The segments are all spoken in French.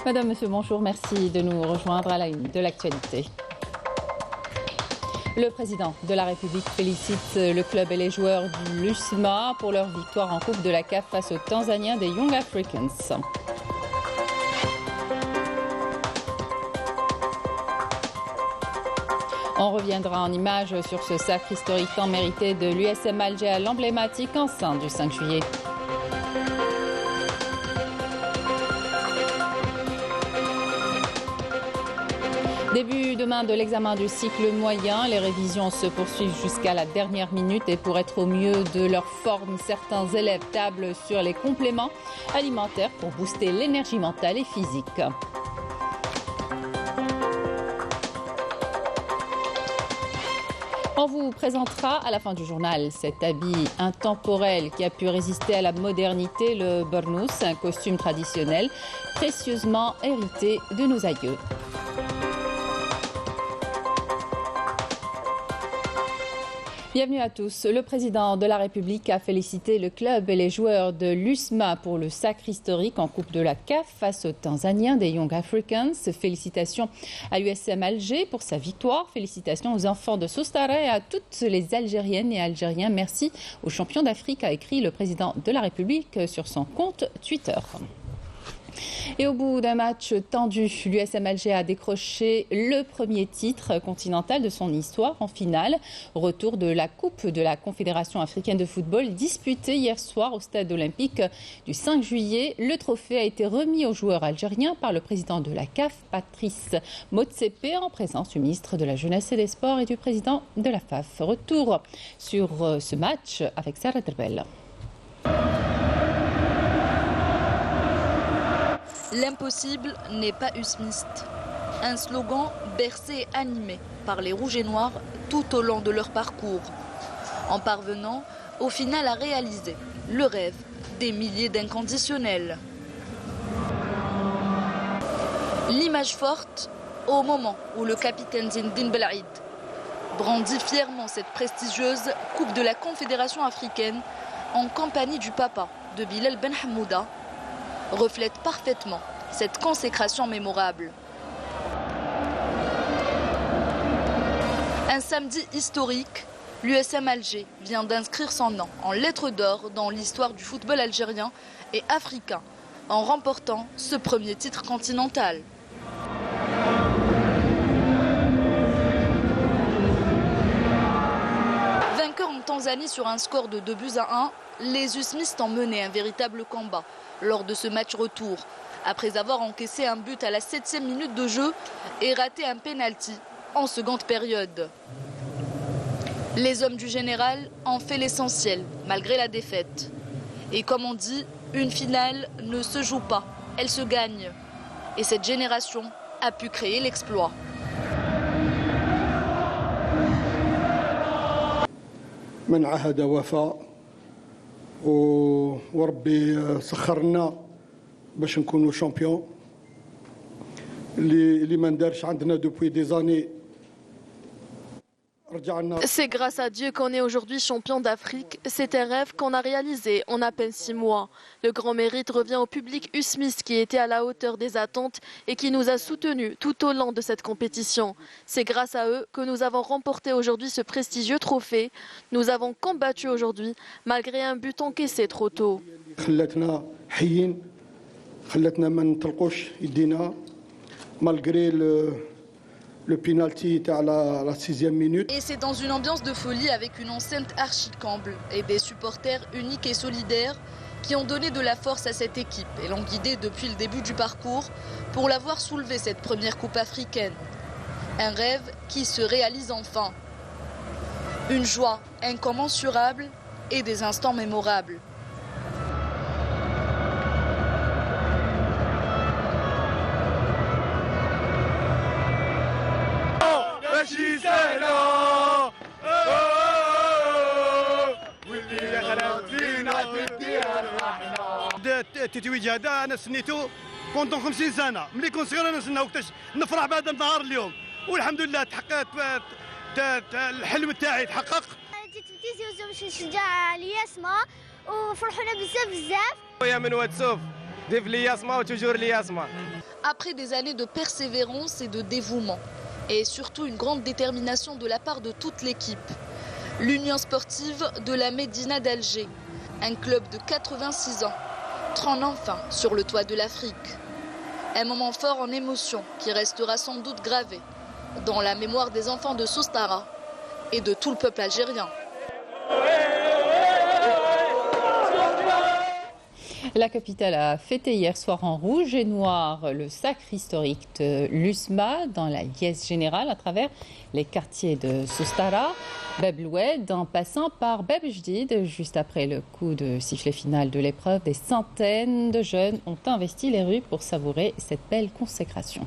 Madame, Monsieur, bonjour. Merci de nous rejoindre à la une de l'actualité. Le président de la République félicite le club et les joueurs du l'USMA pour leur victoire en Coupe de la CAF face aux Tanzaniens des Young Africans. On reviendra en images sur ce sacre historique tant mérité de l'USM Alger à l'emblématique enceinte du 5 juillet. Début demain de l'examen du cycle moyen. Les révisions se poursuivent jusqu'à la dernière minute et pour être au mieux de leur forme, certains élèves tablent sur les compléments alimentaires pour booster l'énergie mentale et physique. On vous présentera à la fin du journal cet habit intemporel qui a pu résister à la modernité, le burnous, un costume traditionnel précieusement hérité de nos aïeux. Bienvenue à tous. Le président de la République a félicité le club et les joueurs de l'USMA pour le sacre historique en Coupe de la CAF face aux Tanzaniens des Young Africans. Félicitations à l'USM Alger pour sa victoire. Félicitations aux enfants de Soustara et à toutes les Algériennes et Algériens. Merci aux champions d'Afrique, a écrit le président de la République sur son compte Twitter. Et au bout d'un match tendu, l'USM Alger a décroché le premier titre continental de son histoire en finale. Retour de la Coupe de la Confédération africaine de football disputée hier soir au stade olympique du 5 juillet. Le trophée a été remis aux joueurs algériens par le président de la CAF, Patrice Motsepe, en présence du ministre de la Jeunesse et des Sports et du président de la FAF. Retour sur ce match avec Sarah Derbel. L'impossible n'est pas usmiste. Un slogan bercé et animé par les Rouges et Noirs tout au long de leur parcours. En parvenant au final à réaliser le rêve des milliers d'inconditionnels. L'image forte au moment où le capitaine Zindine Belaïd brandit fièrement cette prestigieuse Coupe de la Confédération africaine en compagnie du papa de Bilal Ben Hamouda, reflète parfaitement cette consécration mémorable. Un samedi historique, l'USM Alger vient d'inscrire son nom en lettres d'or dans l'histoire du football algérien et africain en remportant ce premier titre continental. Vainqueur en Tanzanie sur un score de 2-1, les usmistes ont mené un véritable combat lors de ce match retour, après avoir encaissé un but à la 7e minute de jeu et raté un pénalty en seconde période. Les hommes du général ont fait l'essentiel, malgré la défaite. Et comme on dit, une finale ne se joue pas, elle se gagne. Et cette génération a pu créer l'exploit. من عهد وفى وربي سخرنا باش نكونوا شامبيون اللي ما ندارش عندنا دوبوي دي زاني. C'est grâce à Dieu qu'on est aujourd'hui champion d'Afrique. C'est un rêve qu'on a réalisé en à peine 6 mois. Le grand mérite revient au public usmiste qui était à la hauteur des attentes et qui nous a soutenus tout au long de cette compétition. C'est grâce à eux que nous avons remporté aujourd'hui ce prestigieux trophée. Nous avons combattu aujourd'hui malgré un but encaissé trop tôt. Malgré le penalty à la 6e minute. Et c'est dans une ambiance de folie avec une enceinte archi-comble et des supporters uniques et solidaires qui ont donné de la force à cette équipe et l'ont guidée depuis le début du parcours pour l'avoir soulevé cette première coupe africaine. Un rêve qui se réalise enfin. Une joie incommensurable et des instants mémorables. التتويج هذا انا سنيته كنت 50 سنه ملي كنت صغير انا نستنى وقتاش نفرح بهذا النهار اليوم والحمد لله تحققت الحلم تاعي تحقق. جيت باش نشجع الياسما وفرحونا بزاف. خويا من واتسوف Après des années de persévérance et de dévouement, et surtout une grande détermination de la part de toute l'équipe, l'Union sportive de la Médina d'Alger, un club de 86 ans, trône enfin sur le toit de l'Afrique. Un moment fort en émotion qui restera sans doute gravé dans la mémoire des enfants de Soustara et de tout le peuple algérien. La capitale a fêté hier soir en rouge et noir le sacre historique de l'USMA dans la liesse générale à travers les quartiers de Soustara, Bab Loued, en passant par Bab Jdid. Juste après le coup de sifflet final de l'épreuve, des centaines de jeunes ont investi les rues pour savourer cette belle consécration.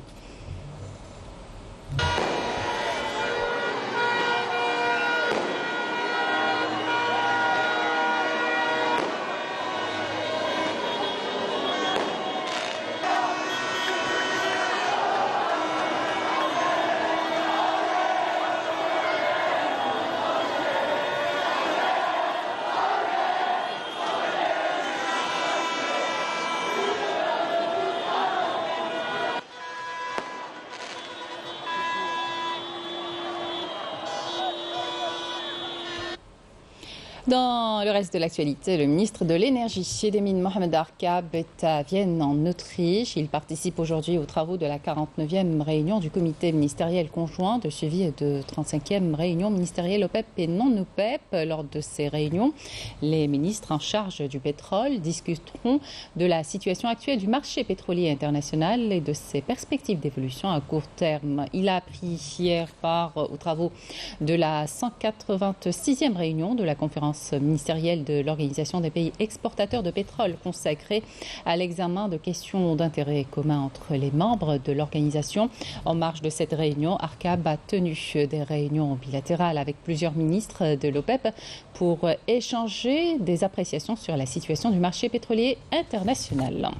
Dans le reste de l'actualité, le ministre de l'Énergie, Edemin Mohamed Arkab, est à Vienne, en Autriche. Il participe aujourd'hui aux travaux de la 49e réunion du comité ministériel conjoint de suivi de 35e réunion ministérielle OPEP et non-OPEP. Lors de ces réunions, les ministres en charge du pétrole discuteront de la situation actuelle du marché pétrolier international et de ses perspectives d'évolution à court terme. Il a pris hier part aux travaux de la 186e réunion de la conférence ministérielle de l'Organisation des pays exportateurs de pétrole consacrée à l'examen de questions d'intérêt commun entre les membres de l'organisation. En marge de cette réunion, Arkab a tenu des réunions bilatérales avec plusieurs ministres de l'OPEP pour échanger des appréciations sur la situation du marché pétrolier international.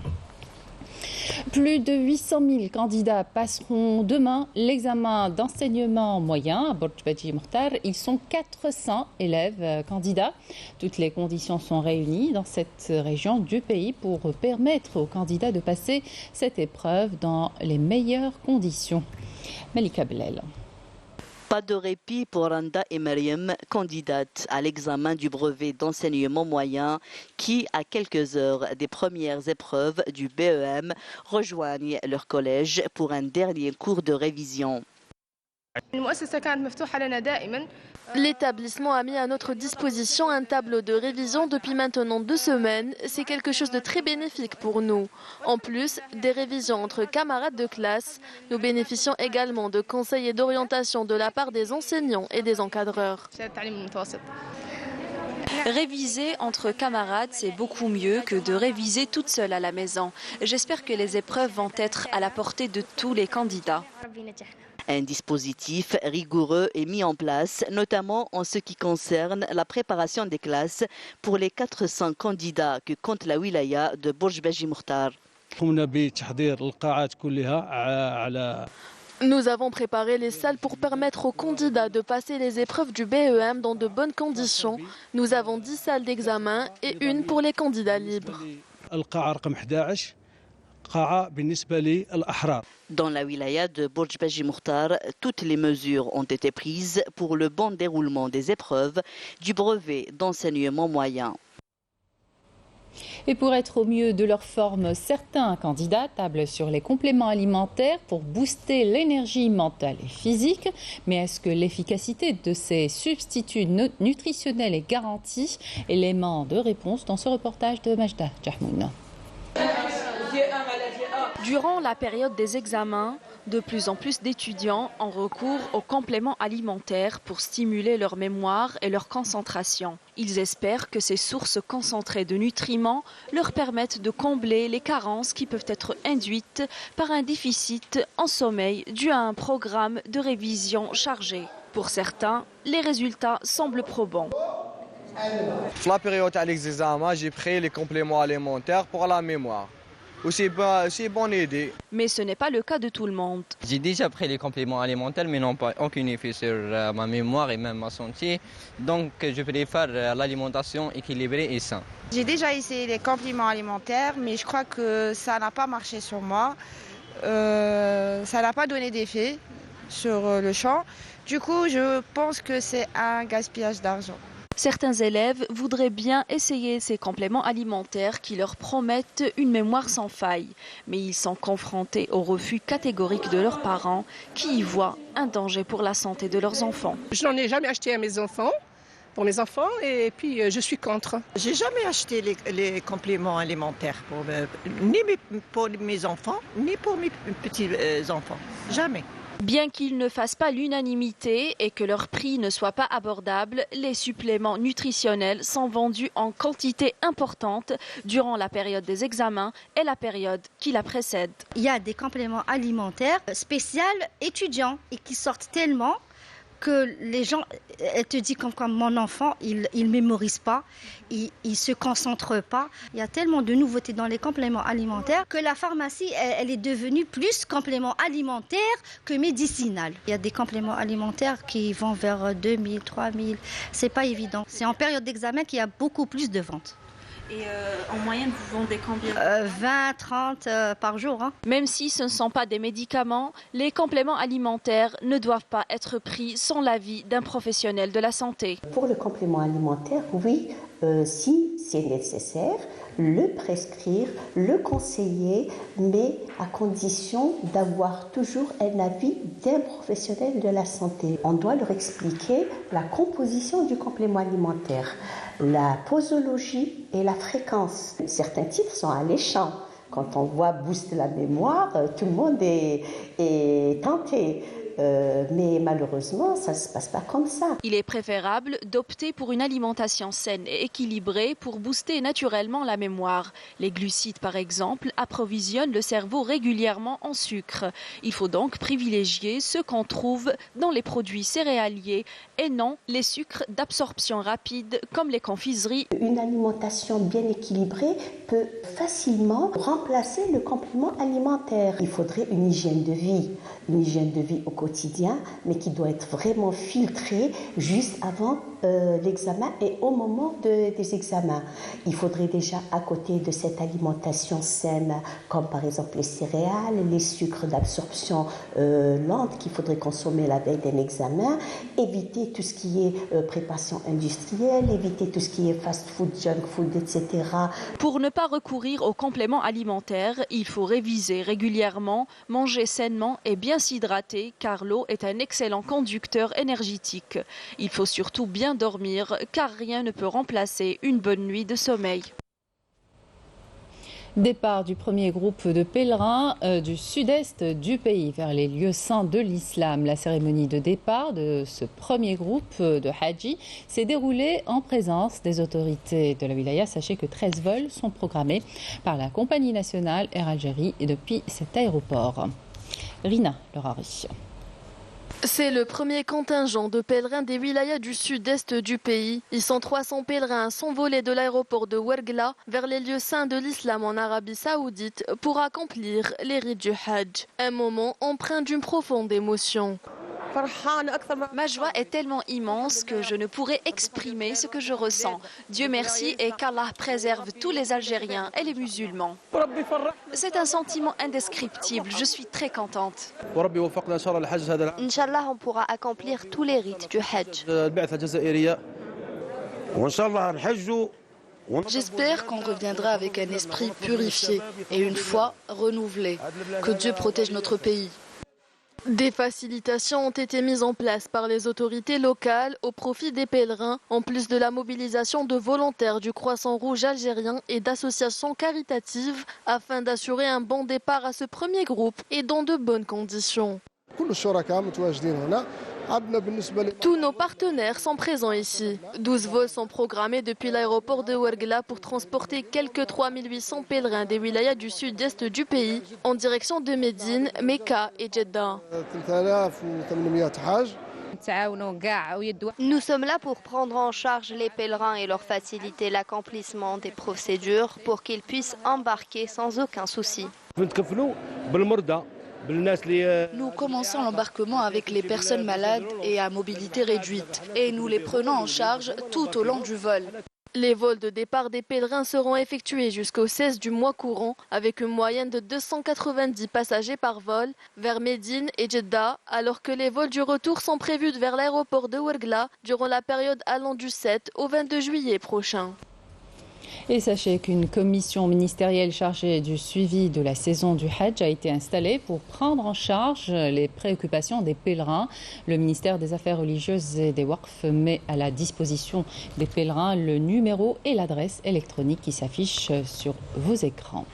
Plus de 800 000 candidats passeront demain l'examen d'enseignement moyen à Borj Baji Mukhtar. Ils sont 400 élèves candidats. Toutes les conditions sont réunies dans cette région du pays pour permettre aux candidats de passer cette épreuve dans les meilleures conditions. Malika Belel. Pas de répit pour Randa et Mariam, candidates à l'examen du brevet d'enseignement moyen qui, à quelques heures des premières épreuves du BEM, rejoignent leur collège pour un dernier cours de révision. L'établissement a mis à notre disposition un tableau de révision depuis maintenant 2 semaines. C'est quelque chose de très bénéfique pour nous. En plus des révisions entre camarades de classe, nous bénéficions également de conseils et d'orientation de la part des enseignants et des encadreurs. Réviser entre camarades, c'est beaucoup mieux que de réviser toute seule à la maison. J'espère que les épreuves vont être à la portée de tous les candidats. Un dispositif rigoureux est mis en place, notamment en ce qui concerne la préparation des classes pour les 400 candidats que compte la wilaya de Borj Baji Mukhtar. Nous avons préparé les salles pour permettre aux candidats de passer les épreuves du BEM dans de bonnes conditions. Nous avons 10 salles d'examen et une pour les candidats libres. Dans la wilaya de Borj Baji Mukhtar, toutes les mesures ont été prises pour le bon déroulement des épreuves du brevet d'enseignement moyen. Et pour être au mieux de leur forme, certains candidats tablent sur les compléments alimentaires pour booster l'énergie mentale et physique. Mais est-ce que l'efficacité de ces substituts nutritionnels est garantie? Élément de réponse dans ce reportage de Majda Jahmoun. Durant la période des examens, de plus en plus d'étudiants ont recours aux compléments alimentaires pour stimuler leur mémoire et leur concentration. Ils espèrent que ces sources concentrées de nutriments leur permettent de combler les carences qui peuvent être induites par un déficit en sommeil dû à un programme de révision chargé. Pour certains, les résultats semblent probants. Pour la période à l'examen, j'ai pris les compléments alimentaires pour la mémoire. c'est bonne idée. Mais ce n'est pas le cas de tout le monde. J'ai déjà pris les compléments alimentaires, mais n'ont pas aucun effet sur ma mémoire et même ma santé. Donc, je préfère l'alimentation équilibrée et saine. J'ai déjà essayé les compléments alimentaires, mais je crois que ça n'a pas marché sur moi. Ça n'a pas donné d'effet sur le champ. Du coup, je pense que c'est un gaspillage d'argent. Certains élèves voudraient bien essayer ces compléments alimentaires qui leur promettent une mémoire sans faille. Mais ils sont confrontés au refus catégorique de leurs parents qui y voient un danger pour la santé de leurs enfants. Je n'en ai jamais acheté à mes enfants, pour mes enfants, et puis je suis contre. J'ai jamais acheté les compléments alimentaires ni pour mes enfants, ni pour mes petits-enfants. Jamais. Bien qu'ils ne fassent pas l'unanimité et que leur prix ne soit pas abordable, les suppléments nutritionnels sont vendus en quantité importante durant la période des examens et la période qui la précède. Il y a des compléments alimentaires spéciaux étudiants et qui sortent tellement que les gens, elle te dit comme mon enfant, il mémorise pas, il se concentre pas. Il y a tellement de nouveautés dans les compléments alimentaires que la pharmacie, elle est devenue plus complément alimentaire que médicinal. Il y a des compléments alimentaires qui vont vers 2000, 3000. C'est pas évident. C'est en période d'examen qu'il y a beaucoup plus de ventes. Et en moyenne, vous vendez combien 20, 30 par jour. Même si ce ne sont pas des médicaments, les compléments alimentaires ne doivent pas être pris sans l'avis d'un professionnel de la santé. Pour le complément alimentaire, oui, si c'est nécessaire, le prescrire, le conseiller, mais à condition d'avoir toujours un avis d'un professionnel de la santé. On doit leur expliquer la composition du complément alimentaire, la posologie et la fréquence. Certains titres sont alléchants. Quand on voit booster la mémoire, tout le monde est tenté. Mais malheureusement, ça ne se passe pas comme ça. Il est préférable d'opter pour une alimentation saine et équilibrée pour booster naturellement la mémoire. Les glucides, par exemple, approvisionnent le cerveau régulièrement en sucre. Il faut donc privilégier ce qu'on trouve dans les produits céréaliers et non les sucres d'absorption rapide comme les confiseries. Une alimentation bien équilibrée peut facilement remplacer le complément alimentaire. Il faudrait une hygiène de vie au quotidien, mais qui doit être vraiment filtrée juste avant l'examen et au moment des examens. Il faudrait déjà, à côté de cette alimentation saine, comme par exemple les céréales, les sucres d'absorption lente qu'il faudrait consommer la veille d'un examen, éviter tout ce qui est préparation industrielle, éviter tout ce qui est fast food, junk food, etc. Pour ne pas recourir aux compléments alimentaires, il faut réviser régulièrement, manger sainement et bien s'hydrater, car l'eau est un excellent conducteur énergétique. Il faut surtout bien dormir, car rien ne peut remplacer une bonne nuit de sommeil. Départ du premier groupe de pèlerins du sud-est du pays vers les lieux saints de l'islam. La cérémonie de départ de ce premier groupe de Hadji s'est déroulée en présence des autorités de la wilaya. Sachez que 13 vols sont programmés par la compagnie nationale Air Algérie depuis cet aéroport. Rina Lerari. C'est le premier contingent de pèlerins des wilayas du sud-est du pays. Ils sont 300 pèlerins s'envoler de l'aéroport de Ouergla vers les lieux saints de l'islam en Arabie Saoudite pour accomplir les rites du Hajj. Un moment empreint d'une profonde émotion. Ma joie est tellement immense que je ne pourrais exprimer ce que je ressens. Dieu merci et qu'Allah préserve tous les Algériens et les musulmans. C'est un sentiment indescriptible. Je suis très contente. Inch'Allah, on pourra accomplir tous les rites du Hajj. J'espère qu'on reviendra avec un esprit purifié et une foi renouvelée. Que Dieu protège notre pays. Des facilitations ont été mises en place par les autorités locales au profit des pèlerins, en plus de la mobilisation de volontaires du Croissant Rouge algérien et d'associations caritatives, afin d'assurer un bon départ à ce premier groupe et dans de bonnes conditions. Tous nos partenaires sont présents ici. 12 vols sont programmés depuis l'aéroport de Ouergla pour transporter quelques 3800 pèlerins des wilayas du sud-est du pays en direction de Médine, Mecca et Jeddah. Nous sommes là pour prendre en charge les pèlerins et leur faciliter l'accomplissement des procédures pour qu'ils puissent embarquer sans aucun souci. Nous commençons l'embarquement avec les personnes malades et à mobilité réduite et nous les prenons en charge tout au long du vol. Les vols de départ des pèlerins seront effectués jusqu'au 16 du mois courant avec une moyenne de 290 passagers par vol vers Médine et Jeddah, alors que les vols du retour sont prévus vers l'aéroport de Ouargla durant la période allant du 7 au 22 juillet prochain. Et sachez qu'une commission ministérielle chargée du suivi de la saison du Hajj a été installée pour prendre en charge les préoccupations des pèlerins. Le ministère des Affaires religieuses et des Waqf met à la disposition des pèlerins le numéro et l'adresse électronique qui s'affichent sur vos écrans.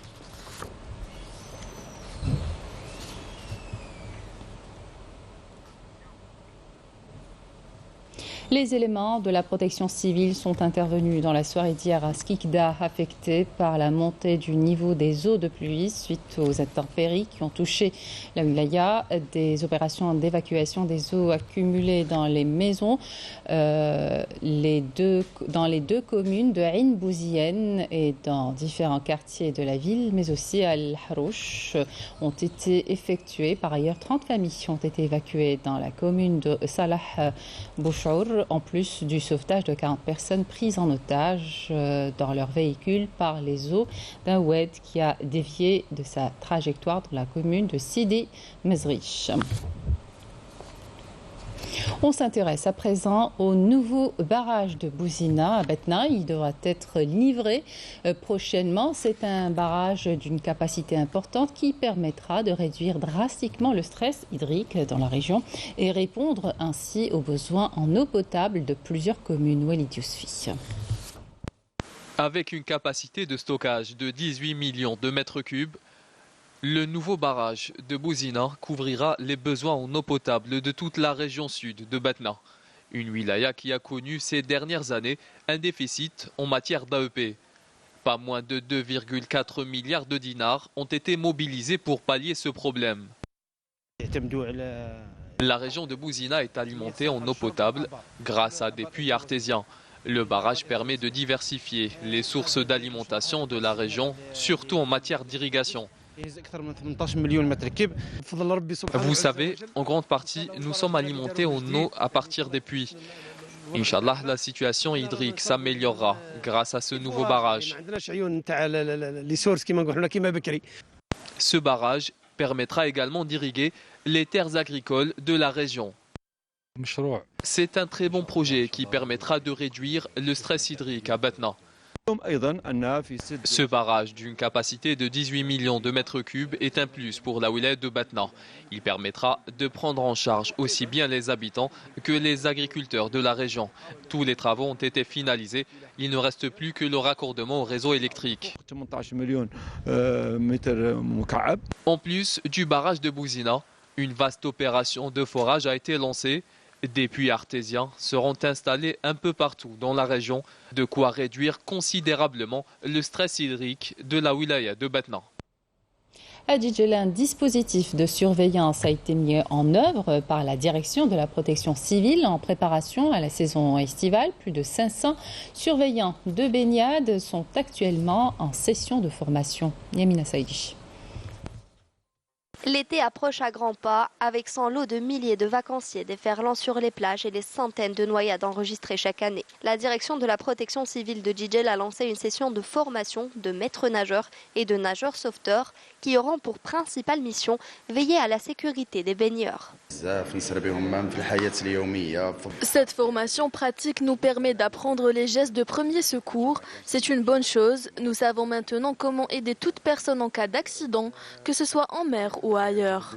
Les éléments de la protection civile sont intervenus dans la soirée d'hier à Skikda, affectés par la montée du niveau des eaux de pluie suite aux intempéries qui ont touché la wilaya. Des opérations d'évacuation des eaux accumulées dans les maisons dans les deux communes de Ain Bouzienne et dans différents quartiers de la ville, mais aussi à Al-Harouch, ont été effectuées. Par ailleurs, 30 familles ont été évacuées dans la commune de Salah Bouchour, en plus du sauvetage de 40 personnes prises en otage dans leur véhicule par les eaux d'un oued qui a dévié de sa trajectoire dans la commune de Sidi Mezrich. On s'intéresse à présent au nouveau barrage de Bouzina à Batna. Il devra être livré prochainement. C'est un barrage d'une capacité importante qui permettra de réduire drastiquement le stress hydrique dans la région et répondre ainsi aux besoins en eau potable de plusieurs communes. Walid Yousfi. Avec une capacité de stockage de 18 millions de mètres cubes, le nouveau barrage de Bouzina couvrira les besoins en eau potable de toute la région sud de Batna. Une wilaya qui a connu ces dernières années un déficit en matière d'AEP. Pas moins de 2,4 milliards de dinars ont été mobilisés pour pallier ce problème. La région de Bouzina est alimentée en eau potable grâce à des puits artésiens. Le barrage permet de diversifier les sources d'alimentation de la région, surtout en matière d'irrigation. Vous savez, en grande partie, nous sommes alimentés en eau à partir des puits. Inch'Allah, la situation hydrique s'améliorera grâce à ce nouveau barrage. Ce barrage permettra également d'irriguer les terres agricoles de la région. C'est un très bon projet qui permettra de réduire le stress hydrique à Batna. Ce barrage d'une capacité de 18 millions de mètres cubes est un plus pour la wilaya de Batna. Il permettra de prendre en charge aussi bien les habitants que les agriculteurs de la région. Tous les travaux ont été finalisés. Il ne reste plus que le raccordement au réseau électrique. En plus du barrage de Bouzina, une vaste opération de forage a été lancée. Des puits artésiens seront installés un peu partout dans la région, de quoi réduire considérablement le stress hydrique de la wilaya de Batna. À Djidjel, un dispositif de surveillance a été mis en œuvre par la direction de la protection civile en préparation à la saison estivale. Plus de 500 surveillants de baignade sont actuellement en session de formation. Yamina Saïdi. L'été approche à grands pas, avec son lot de milliers de vacanciers déferlant sur les plages et des centaines de noyades enregistrées chaque année. La direction de la protection civile de Djidjel a lancé une session de formation de maîtres nageurs et de nageurs sauveteurs qui auront pour principale mission veiller à la sécurité des baigneurs. Cette formation pratique nous permet d'apprendre les gestes de premier secours. C'est une bonne chose. Nous savons maintenant comment aider toute personne en cas d'accident, que ce soit en mer ou ailleurs.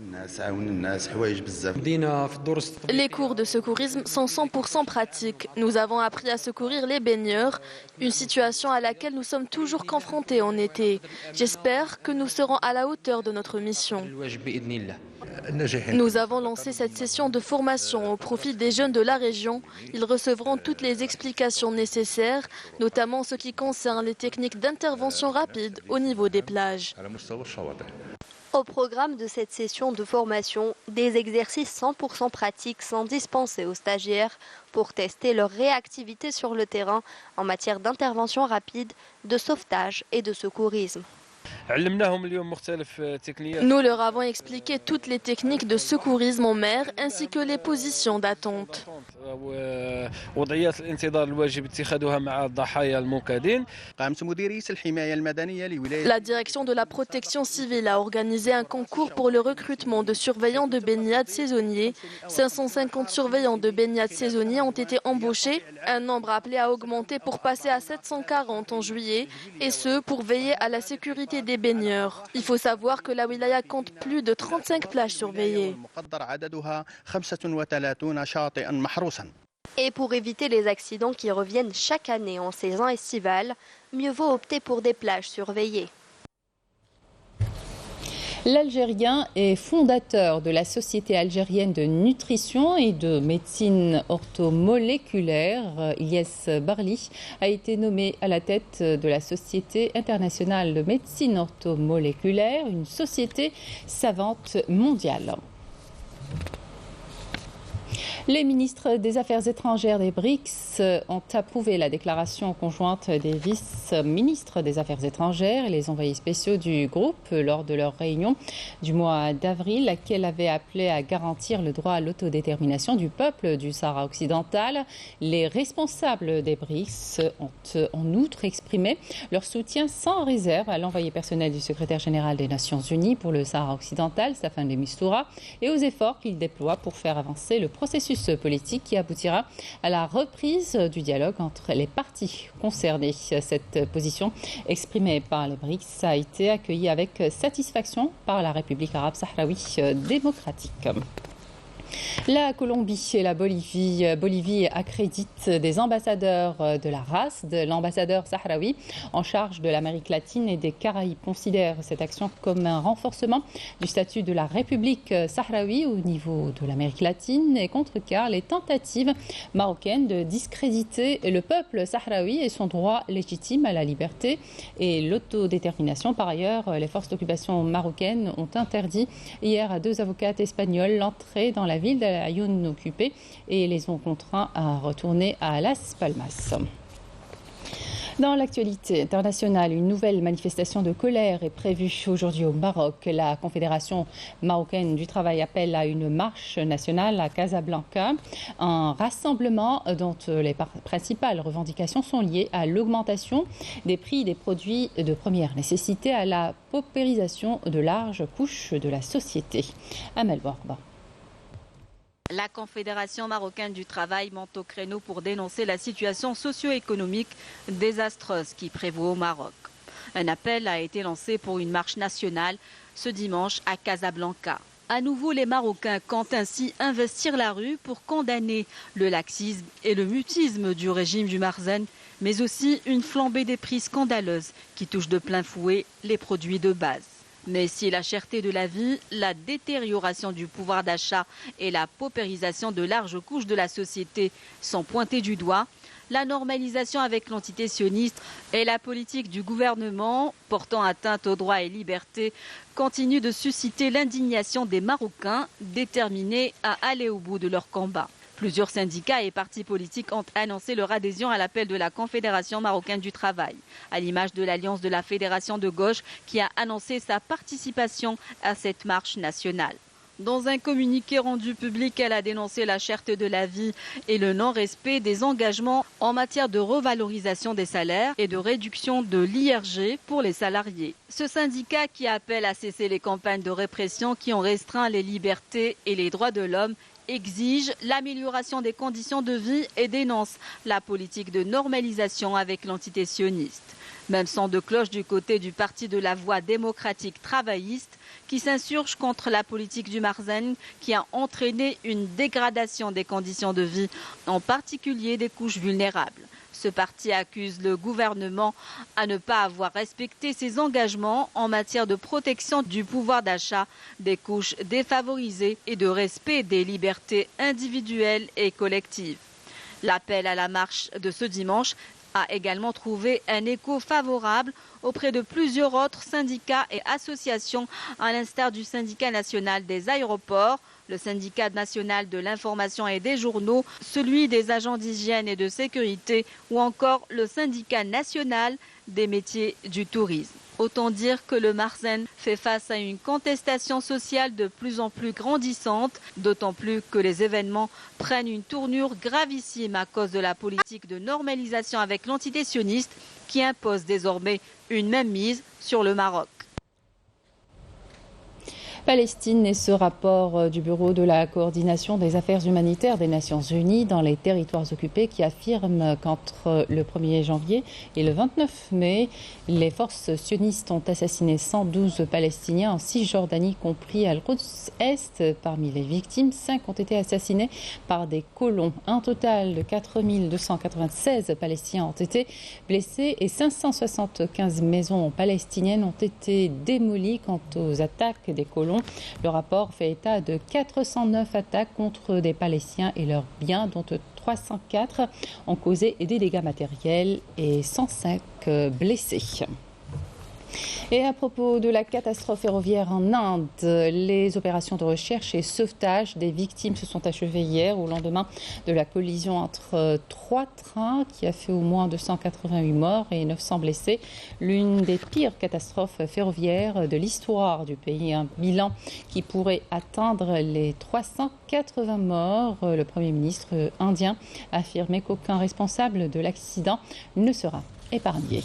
Les cours de secourisme sont 100% pratiques. Nous avons appris à secourir les baigneurs, une situation à laquelle nous sommes toujours confrontés en été. J'espère que nous serons à la hauteur de notre mission. Nous avons lancé cette session de formation au profit des jeunes de la région. Ils recevront toutes les explications nécessaires, notamment en ce qui concerne les techniques d'intervention rapide au niveau des plages. Au programme de cette session de formation, des exercices 100% pratiques sont dispensés aux stagiaires pour tester leur réactivité sur le terrain en matière d'intervention rapide, de sauvetage et de secourisme. Nous leur avons expliqué toutes les techniques de secourisme en mer ainsi que les positions d'attente. La direction de la protection civile a organisé un concours pour le recrutement de surveillants de baignade saisonniers. 550 surveillants de baignade saisonniers ont été embauchés, un nombre appelé à augmenter pour passer à 740 en juillet, et ce pour veiller à la sécurité des baigneurs. Il faut savoir que la wilaya compte plus de 35 plages surveillées. Et pour éviter les accidents qui reviennent chaque année en saison estivale, mieux vaut opter pour des plages surveillées. L'Algérien est fondateur de la Société algérienne de nutrition et de médecine orthomoléculaire. Ilyes Barli a été nommé à la tête de la Société internationale de médecine orthomoléculaire, une société savante mondiale. Les ministres des Affaires étrangères des BRICS ont approuvé la déclaration conjointe des vice-ministres des Affaires étrangères et les envoyés spéciaux du groupe lors de leur réunion du mois d'avril, laquelle avait appelé à garantir le droit à l'autodétermination du peuple du Sahara occidental. Les responsables des BRICS ont en outre exprimé leur soutien sans réserve à l'envoyé personnel du secrétaire général des Nations Unies pour le Sahara occidental, Staffan de Mistura, et aux efforts qu'il déploie pour faire avancer le processus politique qui aboutira à la reprise du dialogue entre les parties concernées. Cette position exprimée par les BRICS a été accueillie avec satisfaction par la République arabe sahraoui démocratique. La Colombie et la Bolivie accréditent des ambassadeurs de la race de l'ambassadeur sahraoui en charge de l'Amérique latine et des Caraïbes considèrent cette action comme un renforcement du statut de la République sahraoui au niveau de l'Amérique latine et contrecarre les tentatives marocaines de discréditer le peuple sahraoui et son droit légitime à la liberté et l'autodétermination. Par ailleurs, les forces d'occupation marocaines ont interdit hier à 2 avocates espagnoles l'entrée dans la ville d'Ayoun occupée et les ont contraints à retourner à Las Palmas. Dans l'actualité internationale, une nouvelle manifestation de colère est prévue aujourd'hui au Maroc. La Confédération marocaine du travail appelle à une marche nationale à Casablanca, un rassemblement dont les principales revendications sont liées à l'augmentation des prix des produits de première nécessité, à la paupérisation de larges couches de la société. Amel Borba. La Confédération marocaine du travail monte au créneau pour dénoncer la situation socio-économique désastreuse qui prévaut au Maroc. Un appel a été lancé pour une marche nationale ce dimanche à Casablanca. À nouveau, les Marocains comptent ainsi investir la rue pour condamner le laxisme et le mutisme du régime du Marzen, mais aussi une flambée des prix scandaleuse qui touche de plein fouet les produits de base. Mais si la cherté de la vie, la détérioration du pouvoir d'achat et la paupérisation de larges couches de la société sont pointées du doigt, la normalisation avec l'entité sioniste et la politique du gouvernement portant atteinte aux droits et libertés continuent de susciter l'indignation des Marocains déterminés à aller au bout de leur combat. Plusieurs syndicats et partis politiques ont annoncé leur adhésion à l'appel de la Confédération marocaine du travail, à l'image de l'Alliance de la Fédération de gauche qui a annoncé sa participation à cette marche nationale. Dans un communiqué rendu public, elle a dénoncé la cherté de la vie et le non-respect des engagements en matière de revalorisation des salaires et de réduction de l'IRG pour les salariés. Ce syndicat qui appelle à cesser les campagnes de répression qui ont restreint les libertés et les droits de l'homme exige l'amélioration des conditions de vie et dénonce la politique de normalisation avec l'entité sioniste. Même son de cloche du côté du Parti de la Voie démocratique travailliste qui s'insurge contre la politique du Marzen qui a entraîné une dégradation des conditions de vie, en particulier des couches vulnérables. Ce parti accuse le gouvernement à ne pas avoir respecté ses engagements en matière de protection du pouvoir d'achat des couches défavorisées et de respect des libertés individuelles et collectives. L'appel à la marche de ce dimanche a également trouvé un écho favorable auprès de plusieurs autres syndicats et associations, à l'instar du syndicat national des aéroports, le syndicat national de l'information et des journaux, celui des agents d'hygiène et de sécurité ou encore le syndicat national des métiers du tourisme. Autant dire que le Marzen fait face à une contestation sociale de plus en plus grandissante, d'autant plus que les événements prennent une tournure gravissime à cause de la politique de normalisation avec l'entité sioniste qui impose désormais une même mise sur le Maroc. Palestine et ce rapport du Bureau de la coordination des affaires humanitaires des Nations Unies dans les territoires occupés qui affirme qu'entre le 1er janvier et le 29 mai, les forces sionistes ont assassiné 112 Palestiniens en Cisjordanie, compris Al-Quds Est. Parmi les victimes, 5 ont été assassinés par des colons. Un total de 4296 Palestiniens ont été blessés et 575 maisons palestiniennes ont été démolies. Quant aux attaques des colons, le rapport fait état de 409 attaques contre des Palestiniens et leurs biens, dont 304 ont causé des dégâts matériels et 105 blessés. Et à propos de la catastrophe ferroviaire en Inde, les opérations de recherche et sauvetage des victimes se sont achevées hier au lendemain de la collision entre 3 trains qui a fait au moins 288 morts et 900 blessés. L'une des pires catastrophes ferroviaires de l'histoire du pays. Un bilan qui pourrait atteindre les 380 morts. Le Premier ministre indien a affirmé qu'aucun responsable de l'accident ne sera épargné.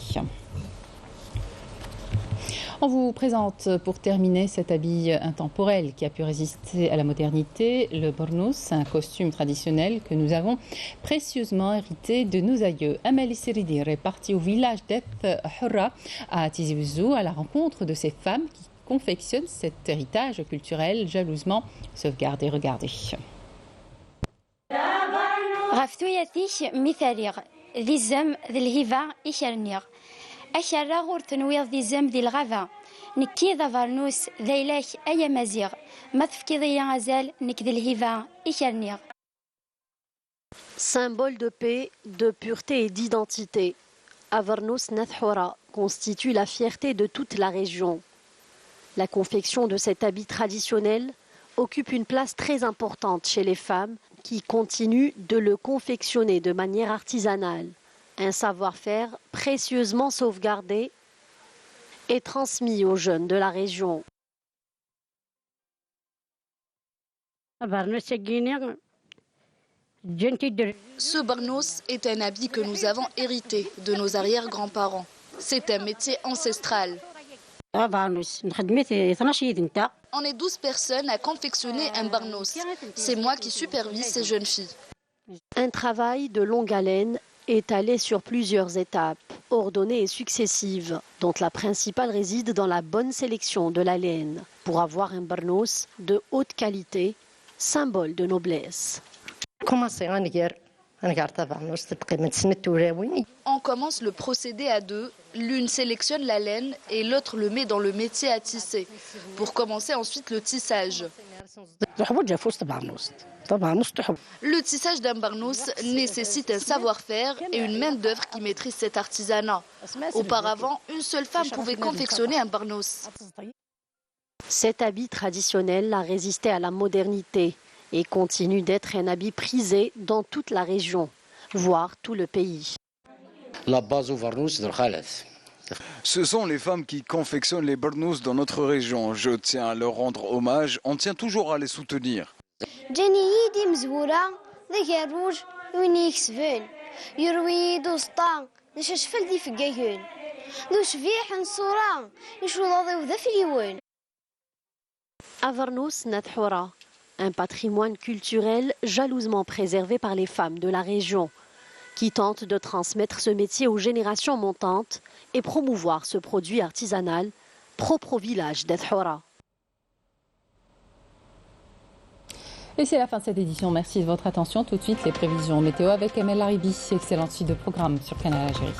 On vous présente pour terminer cet habit intemporel qui a pu résister à la modernité, le bornouz, un costume traditionnel que nous avons précieusement hérité de nos aïeux. Amal Seridir est partie au village d'Eth Hurra à Tizi Ouzou à la rencontre de ces femmes qui confectionnent cet héritage culturel jalousement sauvegardé. Regardez. أشرا غور تنويض دي زم دي الغابة نكيذا فارنوس ذيلاك أي مزيغ ما تفكيضي يا غزال نكذي الهيفا إشارنيغ. Symbole de paix, de pureté et d'identité, Avarnous Nathhora constitue la fierté de toute la région. La confection de cet habit traditionnel occupe une place très importante chez les femmes qui continuent de le confectionner de manière artisanale. Un savoir-faire précieusement sauvegardé et transmis aux jeunes de la région. Ce barnos est un habit que nous avons hérité de nos arrière-grands-parents. C'est un métier ancestral. On est 12 personnes à confectionner un barnos. C'est moi qui supervise ces jeunes filles. Un travail de longue haleine étalée sur plusieurs étapes, ordonnées et successives, dont la principale réside dans la bonne sélection de la laine, pour avoir un barnos de haute qualité, symbole de noblesse. On commence le procédé à deux. L'une sélectionne la laine et l'autre le met dans le métier à tisser, pour commencer ensuite le tissage. Le tissage d'un barnos nécessite un savoir-faire et une main-d'œuvre qui maîtrise cet artisanat. Auparavant, une seule femme pouvait confectionner un barnos. Cet habit traditionnel a résisté à la modernité et continue d'être un habit prisé dans toute la région, voire tout le pays. Ce sont les femmes qui confectionnent les barnous dans notre région. Je tiens à leur rendre hommage, on tient toujours à les soutenir. جنيدي مزورة ذاك الروج وين يكسفن يروي دوسطا نشاش فلدي في الجاهن ذو شفيح نصورة يشو ضاضي وذا في اليوان. Avarnous Nathhora, un patrimoine culturel jalousement préservé par les femmes de la région, qui tentent de transmettre ce métier aux générations montantes et promouvoir ce produit artisanal propre au village d'Ethhora. Et c'est la fin de cette édition. Merci de votre attention. Tout de suite, les prévisions météo avec Amel Laribi. Excellente suite de programme sur Canal Algérie.